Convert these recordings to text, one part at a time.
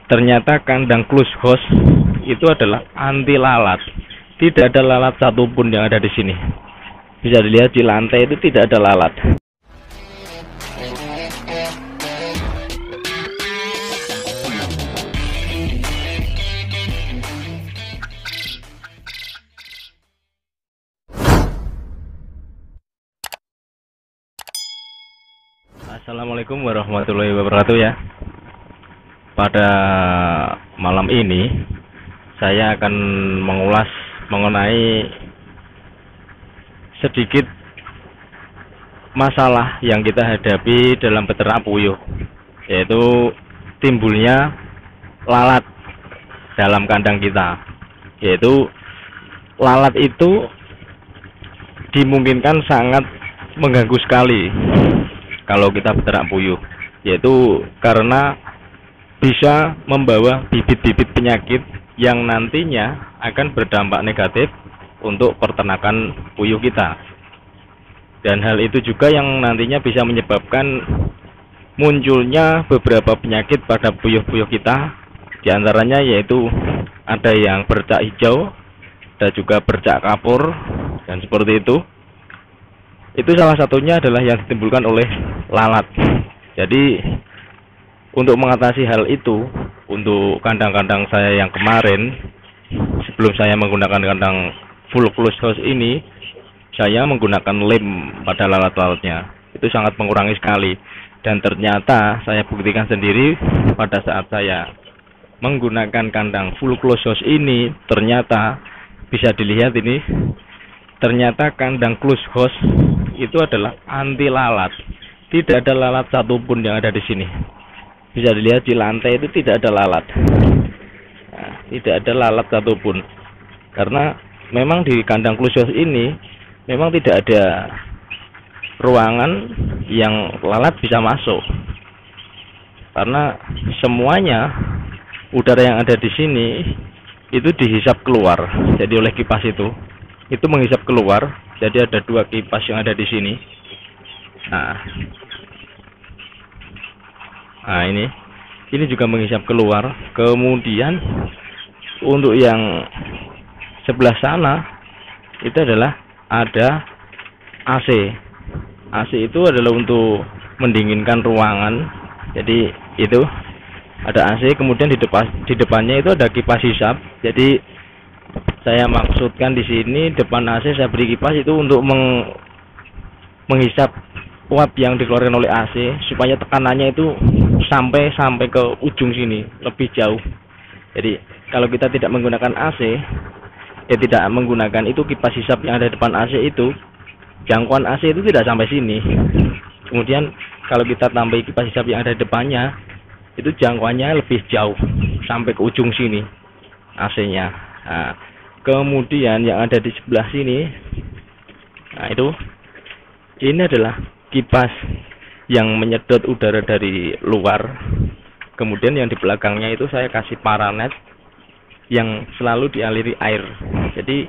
Ternyata kandang close house itu adalah anti lalat. Tidak ada lalat satupun yang ada di sini. Bisa dilihat di lantai itu tidak ada lalat. Assalamualaikum warahmatullahi wabarakatuh ya. Pada malam ini saya akan mengulas mengenai sedikit masalah yang kita hadapi dalam beternak puyuh, yaitu timbulnya lalat dalam kandang kita. Yaitu lalat itu dimungkinkan sangat mengganggu sekali kalau kita beternak puyuh, yaitu karena bisa membawa bibit-bibit penyakit yang nantinya akan berdampak negatif untuk peternakan puyuh kita. Dan hal itu juga yang nantinya bisa menyebabkan munculnya beberapa penyakit pada puyuh-puyuh kita. Di antaranya yaitu ada yang bercak hijau, ada juga bercak kapur, dan seperti itu. Itu salah satunya adalah yang ditimbulkan oleh lalat. Jadi untuk mengatasi hal itu, untuk kandang-kandang saya yang kemarin, sebelum saya menggunakan kandang full close house ini, saya menggunakan lem pada lalat-lalatnya. Itu sangat mengurangi sekali. Dan ternyata saya buktikan sendiri pada saat saya menggunakan kandang full close house ini, ternyata bisa dilihat ini, ternyata kandang close house itu adalah anti lalat. Tidak ada lalat satupun yang ada di sini. Bisa dilihat di lantai itu tidak ada lalat. Nah, tidak ada lalat satupun. Karena memang di kandang close house ini memang tidak ada ruangan yang lalat bisa masuk. Karena semuanya udara yang ada di sini itu dihisap keluar. Jadi oleh kipas itu menghisap keluar. Jadi ada dua kipas yang ada di sini. Nah, ini juga menghisap keluar. Kemudian untuk yang sebelah sana itu adalah ada AC. AC itu adalah untuk mendinginkan ruangan. Jadi itu ada AC. Kemudian di depannya itu ada kipas hisap. Jadi saya maksudkan di sini depan AC saya beri kipas itu untuk menghisap uap yang dikeluarkan oleh AC supaya tekanannya itu sampai ke ujung sini lebih jauh. Jadi kalau kita tidak menggunakan AC, tidak menggunakan itu kipas hisap yang ada di depan AC itu, jangkauan AC itu tidak sampai sini. Kemudian kalau kita tambah kipas hisap yang ada di depannya, itu jangkauannya lebih jauh sampai ke ujung sini AC-nya. Nah, kemudian yang ada di sebelah sini, nah ini adalah kipas yang menyedot udara dari luar. Kemudian yang di belakangnya itu saya kasih paranet yang selalu dialiri air. Jadi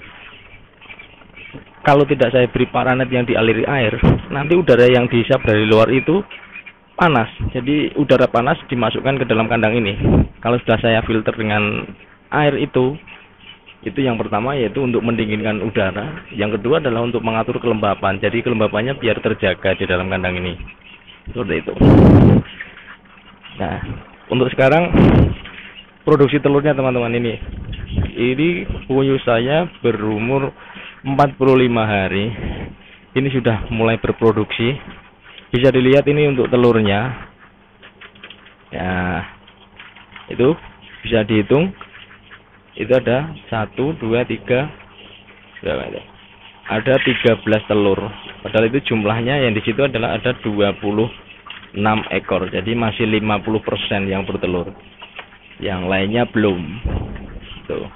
kalau tidak saya beri paranet yang dialiri air, nanti udara yang dihisap dari luar itu panas. Jadi udara panas dimasukkan ke dalam kandang ini. Kalau sudah saya filter dengan air itu yang pertama yaitu untuk mendinginkan udara. Yang kedua adalah untuk mengatur kelembapan. Jadi kelembapannya biar terjaga di dalam kandang ini. Seperti itu. Nah, untuk sekarang produksi telurnya teman-teman ini. Ini puyuh saya berumur 45 hari. Ini sudah mulai berproduksi. Bisa dilihat ini untuk telurnya. Ya, itu bisa dihitung. Itu ada 1, 2, 3, berapa itu? Ada 13 telur. Padahal itu jumlahnya yang di situ adalah ada 26 ekor. Jadi masih 50% yang bertelur. Yang lainnya belum. Tuh.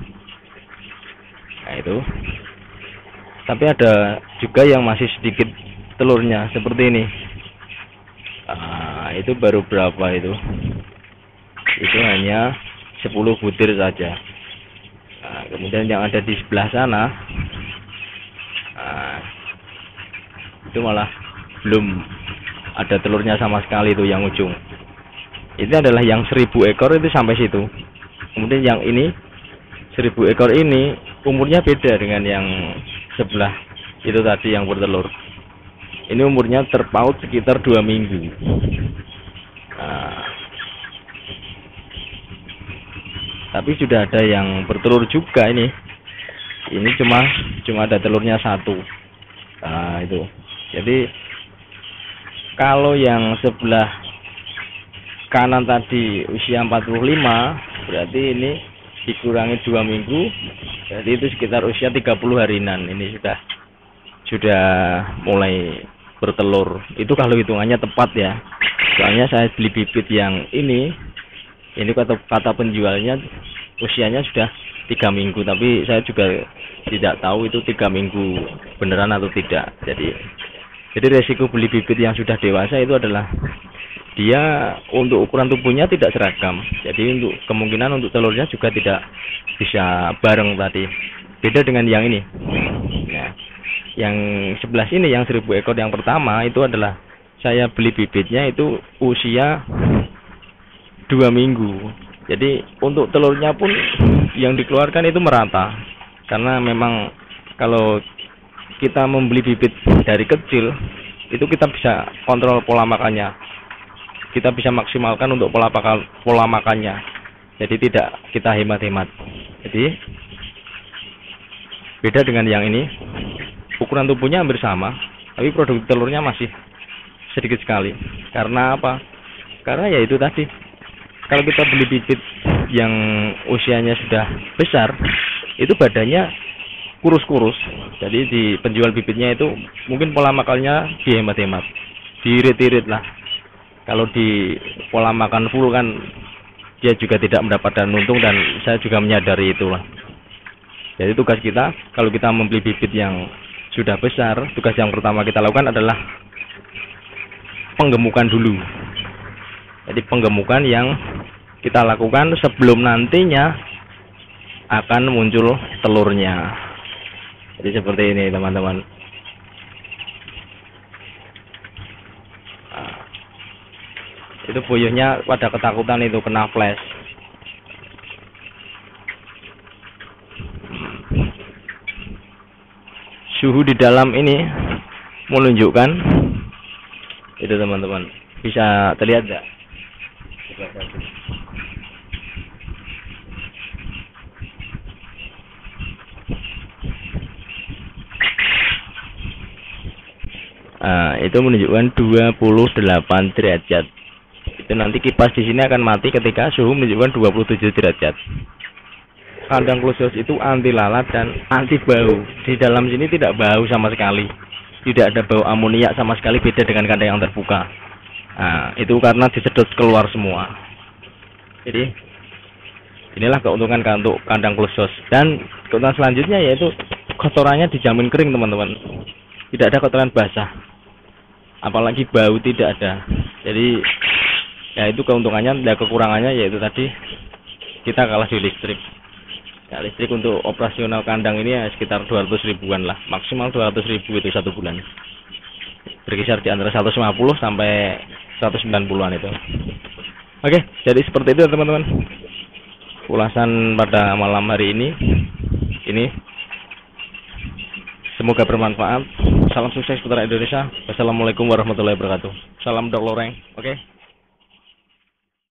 Nah itu. Tapi ada juga yang masih sedikit telurnya seperti ini. Itu baru berapa itu? Itu hanya 10 butir saja. Nah, kemudian yang ada di sebelah sana, itu malah belum ada telurnya sama sekali tuh yang ujung. Ini adalah yang 1000 ekor itu sampai situ. Kemudian yang ini 1000 ekor ini umurnya beda dengan yang sebelah itu tadi yang bertelur. Ini umurnya terpaut sekitar 2 minggu. Nah, tapi sudah ada yang bertelur juga ini. Ini cuma ada telurnya 1. Nah, itu. Jadi kalau yang sebelah kanan tadi usia 45, berarti ini dikurangi 2 minggu, jadi itu sekitar usia 30 harinan. Ini sudah mulai bertelur. Itu kalau hitungannya tepat ya. Soalnya saya beli bibit yang ini kata penjualnya usianya sudah 3 minggu, tapi saya juga tidak tahu itu 3 minggu beneran atau tidak. Jadi resiko beli bibit yang sudah dewasa itu adalah dia untuk ukuran tubuhnya tidak seragam. Jadi untuk kemungkinan untuk telurnya juga tidak bisa bareng tadi. Beda dengan yang ini. Nah, yang sebelah sini yang 1000 ekor yang pertama itu adalah saya beli bibitnya itu usia 2 minggu. Jadi untuk telurnya pun yang dikeluarkan itu merata. Karena memang kalau kita membeli bibit dari kecil itu kita bisa kontrol pola makannya. Kita bisa maksimalkan untuk pola makannya. Jadi tidak kita hemat-hemat. Jadi beda dengan yang ini. Ukuran tubuhnya hampir sama, tapi produk telurnya masih sedikit sekali. Karena apa? Karena ya itu tadi. Kalau kita beli bibit yang usianya sudah besar, itu badannya kurus-kurus. Jadi di penjual bibitnya itu mungkin pola makannya dihemat-hemat, diirit-irit lah. Kalau di pola makan full kan dia juga tidak mendapatkan untung, dan saya juga menyadari itulah. Jadi tugas kita kalau kita membeli bibit yang sudah besar, tugas yang pertama kita lakukan adalah penggemukan dulu. Jadi penggemukan yang kita lakukan sebelum nantinya akan muncul telurnya. Jadi seperti ini teman-teman. Itu puyuhnya pada ketakutan itu kena flash. Suhu di dalam ini menunjukkan itu teman-teman. Bisa terlihat enggak? Itu menunjukkan 28 derajat. Itu nanti kipas di sini akan mati ketika suhu menunjukkan 27 derajat. Kandang closed house itu anti lalat dan anti bau. Di dalam sini tidak bau sama sekali. Tidak ada bau amoniak sama sekali, beda dengan kandang yang terbuka. Nah, itu karena disedot keluar semua. Jadi inilah keuntungan untuk kandang closed house. Dan keuntungan selanjutnya yaitu kotorannya dijamin kering teman-teman. Tidak ada kotoran basah. Apalagi bau tidak ada. Jadi ya itu keuntungannya. Dan kekurangannya yaitu tadi kita kalah di listrik. Ya, listrik untuk operasional kandang ini ya sekitar 200 ribuan lah, maksimal 200 ribu itu 1 bulan. Berkisar di antara 150 sampai 190-an itu. Oke, jadi seperti itu teman-teman. Ulasan pada malam hari ini. Semoga bermanfaat. Salam sukses putra Indonesia. Wassalamualaikum warahmatullahi wabarakatuh. Salam Dok Loreng. Oke.